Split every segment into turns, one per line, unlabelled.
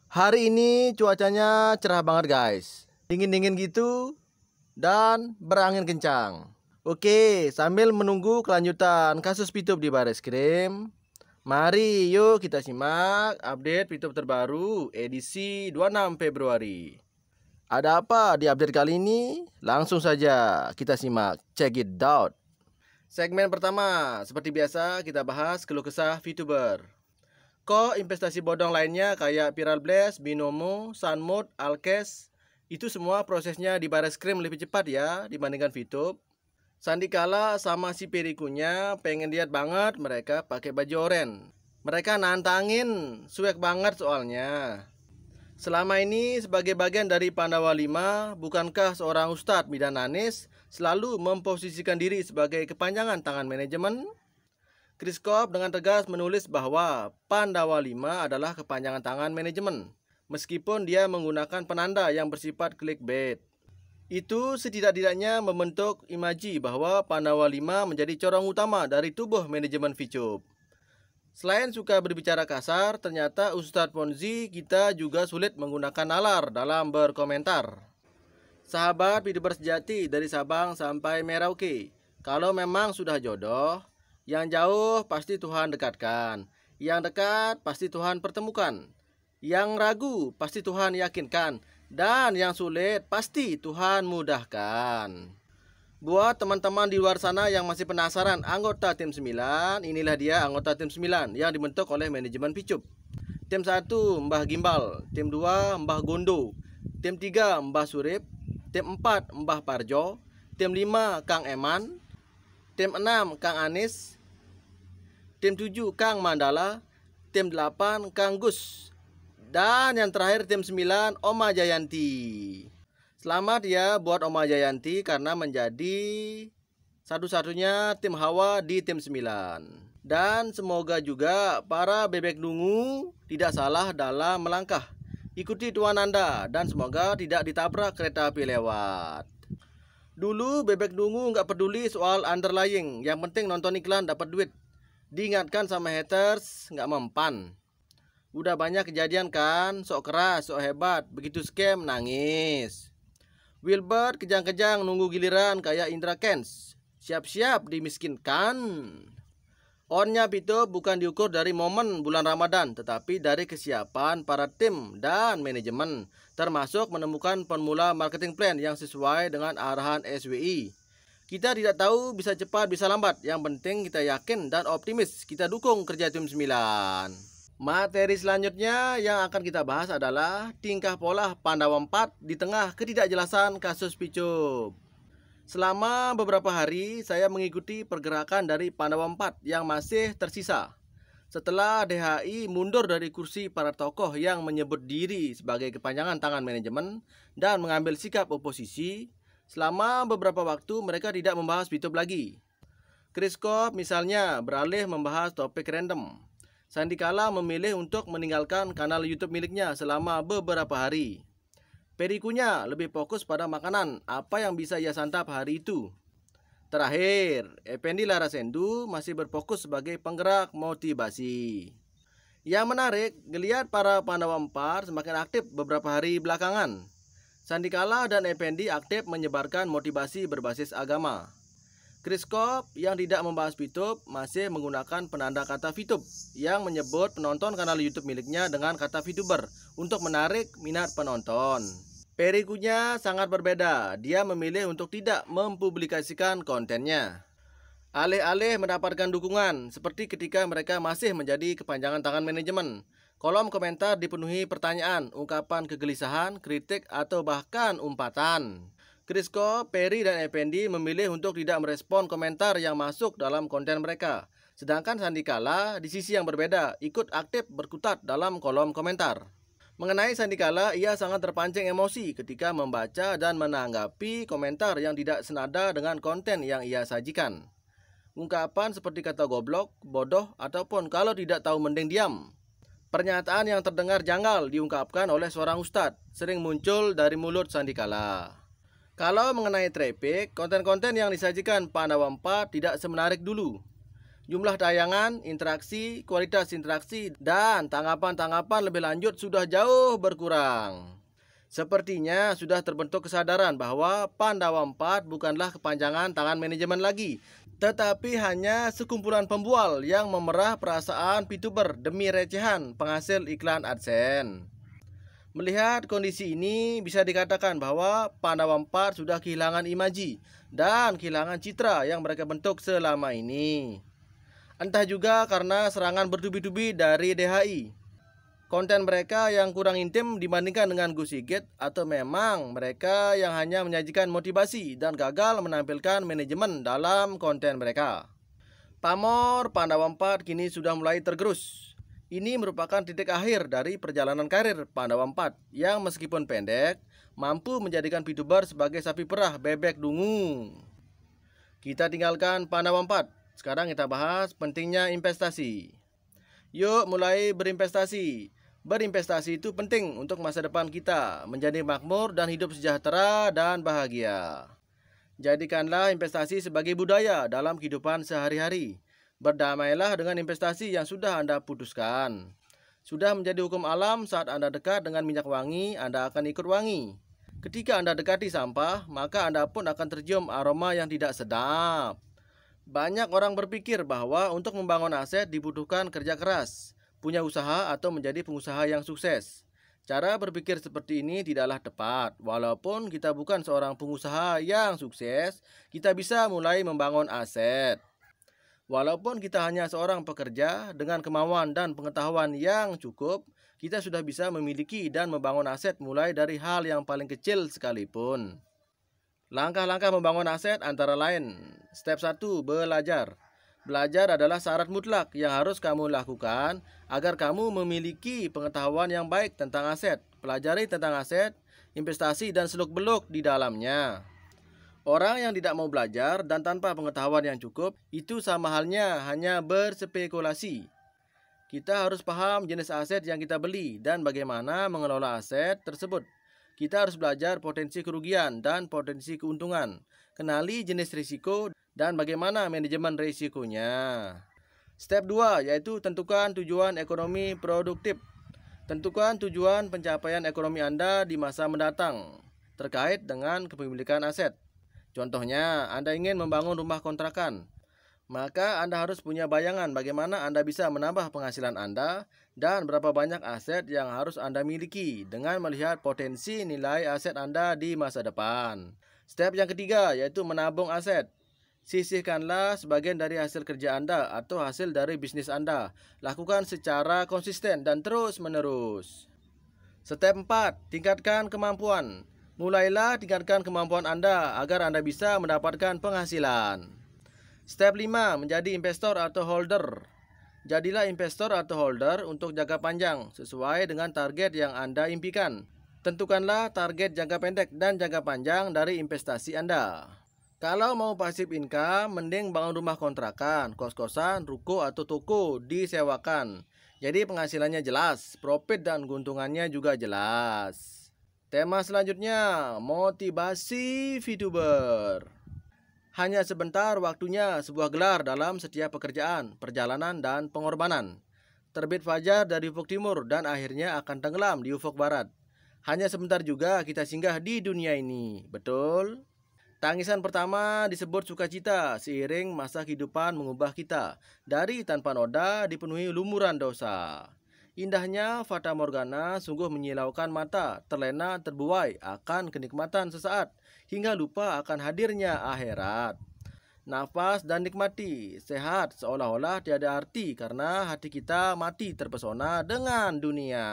Hari ini cuacanya cerah banget guys. Dingin-dingin gitu dan berangin kencang. Oke, sambil menunggu kelanjutan kasus Pitup di Bareskrim, mari yuk kita simak update Pitup terbaru edisi 26 Februari. Ada apa di update kali ini? Langsung saja kita simak. Check it out. Segmen pertama, seperti biasa kita bahas keluh kesah VTuber. Kok investasi bodong lainnya kayak Viral Blast, Binomo, Sunmode, Alkes, itu semua prosesnya di Bareskrim lebih cepat ya dibandingkan VTube. Sandikala sama si Perikunya pengen lihat banget mereka pakai baju oranye. Mereka nantangin, suek banget soalnya. Selama ini sebagai bagian dari Pandawa 5, bukankah seorang Ustadz Midan Anis selalu memposisikan diri sebagai kepanjangan tangan manajemen? Chris Kopp dengan tegas menulis bahwa Pandawa 5 adalah kepanjangan tangan manajemen, meskipun dia menggunakan penanda yang bersifat clickbait. Itu setidak-tidaknya membentuk imaji bahwa Pandawa 5 menjadi corong utama dari tubuh manajemen VTube. Selain suka berbicara kasar, ternyata Ustadz Ponzi kita juga sulit menggunakan nalar dalam berkomentar. Sahabat VTuber sejati dari Sabang sampai Merauke, kalau memang sudah jodoh, yang jauh pasti Tuhan dekatkan, yang dekat pasti Tuhan pertemukan, yang ragu pasti Tuhan yakinkan, dan yang sulit pasti Tuhan mudahkan. Buat teman-teman di luar sana yang masih penasaran anggota tim 9, inilah dia anggota tim 9 yang dibentuk oleh manajemen VTube. Tim 1 Mbah Gimbal, tim 2 Mbah Gondo, tim 3 Mbah Surip, tim 4 Mbah Parjo, tim 5 Kang Eman, tim 6 Kang Anis, tim 7 Kang Mandala, tim 8 Kang Gus, dan yang terakhir tim 9 Oma Jayanti. Selamat ya buat Oma Jayanti karena menjadi satu-satunya tim Hawa di tim 9. Dan semoga juga para bebek dungu tidak salah dalam melangkah. Ikuti tuan Anda dan semoga tidak ditabrak kereta api lewat. Dulu bebek dungu nggak peduli soal underlying, yang penting nonton iklan dapat duit. Diingatkan sama haters nggak mempan. Udah banyak kejadian kan, sok keras, sok hebat, begitu scam nangis. Wilbert kejang-kejang nunggu giliran kayak Indra Kents, siap-siap dimiskinkan. Onnya itu bukan diukur dari momen bulan Ramadan, tetapi dari kesiapan para tim dan manajemen, termasuk menemukan formula marketing plan yang sesuai dengan arahan SWI. Kita tidak tahu bisa cepat bisa lambat, yang penting kita yakin dan optimis, kita dukung kerja tim 9. Materi selanjutnya yang akan kita bahas adalah tingkah pola Pandawa 4 di tengah ketidakjelasan kasus VTube. Selama beberapa hari saya mengikuti pergerakan dari Pandawa 4 yang masih tersisa. Setelah DHI mundur dari kursi para tokoh yang menyebut diri sebagai kepanjangan tangan manajemen dan mengambil sikap oposisi, selama beberapa waktu mereka tidak membahas VTube lagi. Chris Kopp misalnya beralih membahas topik random. Sandikala memilih untuk meninggalkan kanal YouTube miliknya selama beberapa hari. Perikunya lebih fokus pada makanan, apa yang bisa ia santap hari itu. Terakhir, Effendi Larasendu masih berfokus sebagai penggerak motivasi. Yang menarik, geliat para Pandawa 4 semakin aktif beberapa hari belakangan. Sandikala dan Effendi aktif menyebarkan motivasi berbasis agama. Chris Kopp yang tidak membahas VTube masih menggunakan penanda kata VTube yang menyebut penonton kanal YouTube miliknya dengan kata VTuber untuk menarik minat penonton. Perikunya sangat berbeda, dia memilih untuk tidak mempublikasikan kontennya. Alih-alih mendapatkan dukungan, seperti ketika mereka masih menjadi kepanjangan tangan manajemen, kolom komentar dipenuhi pertanyaan, ungkapan kegelisahan, kritik, atau bahkan umpatan. Chris Kopp, Perry, dan Effendi memilih untuk tidak merespon komentar yang masuk dalam konten mereka. Sedangkan Sandikala di sisi yang berbeda ikut aktif berkutat dalam kolom komentar. Mengenai Sandikala, ia sangat terpancing emosi ketika membaca dan menanggapi komentar yang tidak senada dengan konten yang ia sajikan. Ungkapan seperti kata goblok, bodoh, ataupun kalau tidak tahu mending diam. Pernyataan yang terdengar janggal diungkapkan oleh seorang ustadz sering muncul dari mulut Sandikala. Kalau mengenai traffic, konten-konten yang disajikan Pandawa 4 tidak semenarik dulu. Jumlah tayangan, interaksi, kualitas interaksi, dan tanggapan-tanggapan lebih lanjut sudah jauh berkurang. Sepertinya sudah terbentuk kesadaran bahwa Pandawa 4 bukanlah kepanjangan tangan manajemen lagi, tetapi hanya sekumpulan pembual yang memerah perasaan VTuber demi recehan penghasil iklan AdSense. Melihat kondisi ini, bisa dikatakan bahwa Pandawa 4 sudah kehilangan imaji dan kehilangan citra yang mereka bentuk selama ini. Entah juga karena serangan bertubi-tubi dari DHI, konten mereka yang kurang intim dibandingkan dengan Gus Sigit, atau memang mereka yang hanya menyajikan motivasi dan gagal menampilkan manajemen dalam konten mereka. Pamor Pandawa 4 kini sudah mulai tergerus. Ini merupakan titik akhir dari perjalanan karir Pandawa 4 yang meskipun pendek, mampu menjadikan VTuber sebagai sapi perah bebek dungu. Kita tinggalkan Pandawa 4. Sekarang kita bahas pentingnya investasi. Yuk mulai berinvestasi. Berinvestasi itu penting untuk masa depan kita, menjadi makmur dan hidup sejahtera dan bahagia. Jadikanlah investasi sebagai budaya dalam kehidupan sehari-hari. Berdamailah dengan investasi yang sudah Anda putuskan. Sudah menjadi hukum alam, saat Anda dekat dengan minyak wangi, Anda akan ikut wangi. Ketika Anda dekati sampah, maka Anda pun akan tercium aroma yang tidak sedap. Banyak orang berpikir bahwa untuk membangun aset dibutuhkan kerja keras, punya usaha atau menjadi pengusaha yang sukses. Cara berpikir seperti ini tidaklah tepat. Walaupun kita bukan seorang pengusaha yang sukses, kita bisa mulai membangun aset. Walaupun kita hanya seorang pekerja dengan kemauan dan pengetahuan yang cukup, kita sudah bisa memiliki dan membangun aset mulai dari hal yang paling kecil sekalipun. Langkah-langkah membangun aset antara lain. Step 1, belajar. Belajar adalah syarat mutlak yang harus kamu lakukan agar kamu memiliki pengetahuan yang baik tentang aset. Pelajari tentang aset, investasi, dan seluk-beluk di dalamnya. Orang yang tidak mau belajar dan tanpa pengetahuan yang cukup, itu sama halnya hanya berspekulasi. Kita harus paham jenis aset yang kita beli dan bagaimana mengelola aset tersebut. Kita harus belajar potensi kerugian dan potensi keuntungan. Kenali jenis risiko dan bagaimana manajemen risikonya. Step 2 yaitu tentukan tujuan ekonomi produktif. Tentukan tujuan pencapaian ekonomi Anda di masa mendatang terkait dengan kepemilikan aset. Contohnya, Anda ingin membangun rumah kontrakan. Maka Anda harus punya bayangan bagaimana Anda bisa menambah penghasilan Anda dan berapa banyak aset yang harus Anda miliki dengan melihat potensi nilai aset Anda di masa depan. Step yang ketiga yaitu menabung aset. Sisihkanlah sebagian dari hasil kerja Anda atau hasil dari bisnis Anda. Lakukan secara konsisten dan terus-menerus. Step 4, tingkatkan kemampuan. Mulailah tingkatkan kemampuan Anda agar Anda bisa mendapatkan penghasilan. Step 5, menjadi investor atau holder. Jadilah investor atau holder untuk jangka panjang sesuai dengan target yang Anda impikan. Tentukanlah target jangka pendek dan jangka panjang dari investasi Anda. Kalau mau passive income, mending bangun rumah kontrakan, kos-kosan, ruko atau toko disewakan. Jadi penghasilannya jelas, profit dan keuntungannya juga jelas. Tema selanjutnya, motivasi VTuber. Hanya sebentar waktunya sebuah gelar dalam setiap pekerjaan, perjalanan, dan pengorbanan. Terbit fajar dari ufuk timur dan akhirnya akan tenggelam di ufuk barat. Hanya sebentar juga kita singgah di dunia ini, betul? Tangisan pertama disebut sukacita, seiring masa kehidupan mengubah kita. Dari tanpa noda dipenuhi lumuran dosa. Indahnya fata morgana sungguh menyilaukan mata, terlena terbuai akan kenikmatan sesaat, hingga lupa akan hadirnya akhirat. Nafas dan nikmati, sehat seolah-olah tiada arti karena hati kita mati terpesona dengan dunia.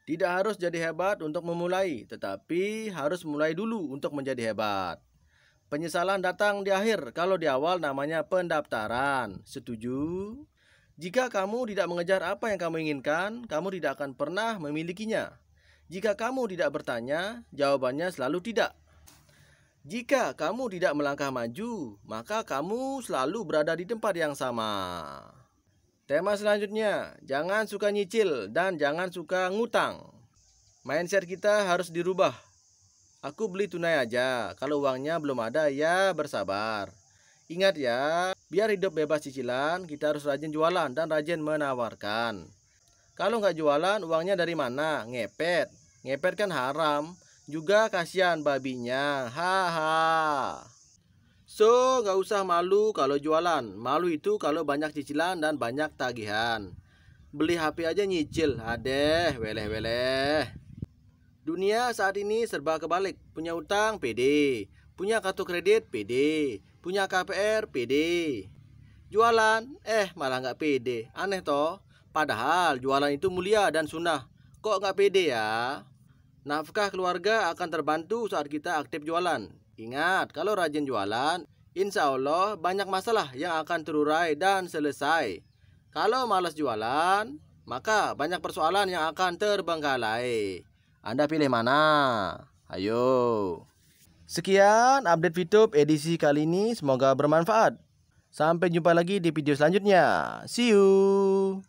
Tidak harus jadi hebat untuk memulai, tetapi harus mulai dulu untuk menjadi hebat. Penyesalan datang di akhir, kalau di awal namanya pendaftaran. Setuju? Jika kamu tidak mengejar apa yang kamu inginkan, kamu tidak akan pernah memilikinya. Jika kamu tidak bertanya, jawabannya selalu tidak. Jika kamu tidak melangkah maju, maka kamu selalu berada di tempat yang sama. Tema selanjutnya, jangan suka nyicil dan jangan suka ngutang. Mindset kita harus dirubah. Aku beli tunai aja, kalau uangnya belum ada ya bersabar. Ingat ya, Biar hidup bebas cicilan, kita harus rajin jualan dan rajin menawarkan. Kalau nggak jualan, uangnya dari mana? Ngepet. Ngepet kan haram. Juga kasihan babinya. Haha. So, nggak usah malu kalau jualan. Malu itu kalau banyak cicilan dan banyak tagihan. Beli HP aja nyicil. Adeh, weleh-weleh. Dunia saat ini serba kebalik. Punya utang, pede. Punya kartu kredit, pede. Punya KPR, pede. Jualan, malah nggak pede. Aneh toh. Padahal jualan itu mulia dan sunnah. Kok nggak pede ya? Nafkah keluarga akan terbantu saat kita aktif jualan. Ingat, kalau rajin jualan, insya Allah banyak masalah yang akan terurai dan selesai. Kalau malas jualan, maka banyak persoalan yang akan terbengkalai. Anda pilih mana? Ayo. Sekian update VTube edisi kali ini. Semoga bermanfaat. Sampai jumpa lagi di video selanjutnya. See you.